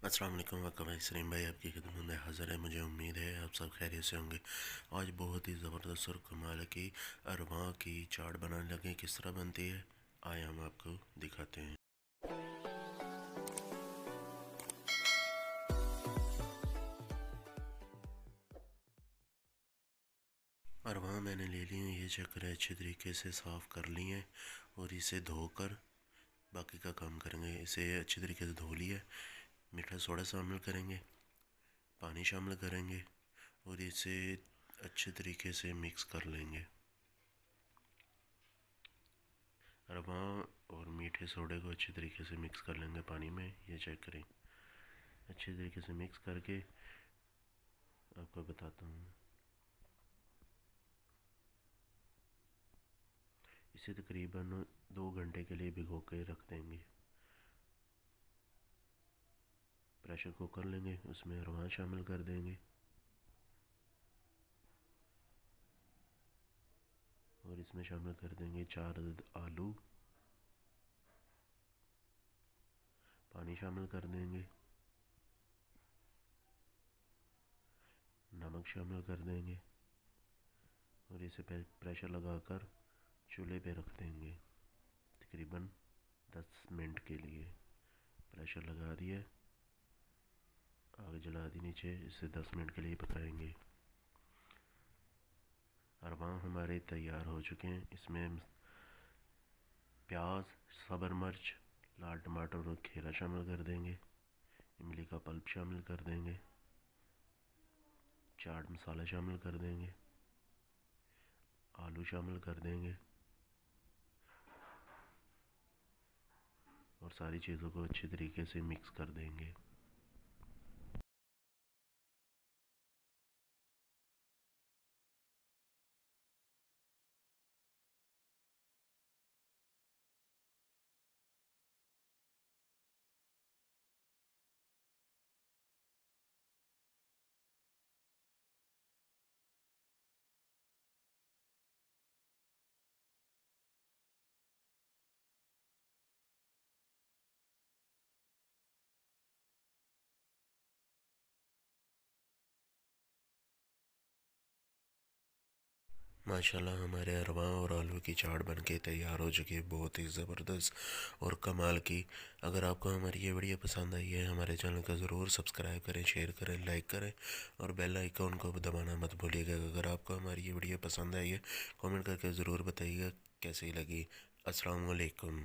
अस्सलाम वालेकुम। वक्का भाई सलीम भाई आपकी खिदमत में हाज़िर है। मुझे उम्मीद है आप सब खैरियत से होंगे। आज बहुत ही ज़बरदस्त और कमाल की अरवा की चाट बनाने लगे। किस तरह बनती है आए हम आपको दिखाते हैं। अरवा मैंने ले ली है, ये चेक करें, अच्छे तरीके से साफ़ कर ली हैं और इसे धोकर बाकी का काम करेंगे। इसे अच्छे तरीके से धो लिया, मीठा सोडा शामिल करेंगे, पानी शामिल करेंगे और इसे अच्छे तरीके से मिक्स कर लेंगे। रवा और मीठे सोडे को अच्छे तरीके से मिक्स कर लेंगे पानी में। ये चेक करें, अच्छे तरीके से मिक्स करके आपको बताता हूँ। इसे तकरीबन 2 घंटे के लिए भिगो के रख देंगे। प्रेशर कुकर लेंगे, उसमें रवा शामिल कर देंगे और इसमें शामिल कर देंगे 4 आलू। पानी शामिल कर देंगे, नमक शामिल कर देंगे और इसे प्रेशर लगाकर चूल्हे पे रख देंगे तकरीबन 10 मिनट के लिए। प्रेशर लगा दिया, आग जला दी नीचे, इसे 10 मिनट के लिए पकाएंगे। अरवा हमारे तैयार हो चुके हैं। इसमें प्याज, सब्ज़ मिर्च, लाल टमाटर और खीरा शामिल कर देंगे, इमली का पल्प शामिल कर देंगे, चाट मसाला शामिल कर देंगे, आलू शामिल कर देंगे और सारी चीज़ों को अच्छी तरीके से मिक्स कर देंगे। माशाल्लाह हमारे अरवा और आलू की चाट बनके तैयार हो चुकी है, बहुत ही ज़बरदस्त और कमाल की। अगर आपको हमारी ये वीडियो पसंद आई है, हमारे चैनल को ज़रूर सब्सक्राइब करें, शेयर करें, लाइक करें और बेल आइकॉन को दबाना मत भूलिएगा। अगर आपको हमारी ये वीडियो पसंद आई है, कमेंट करके ज़रूर बताइएगा कैसी लगी। अस्सलाम वालेकुम।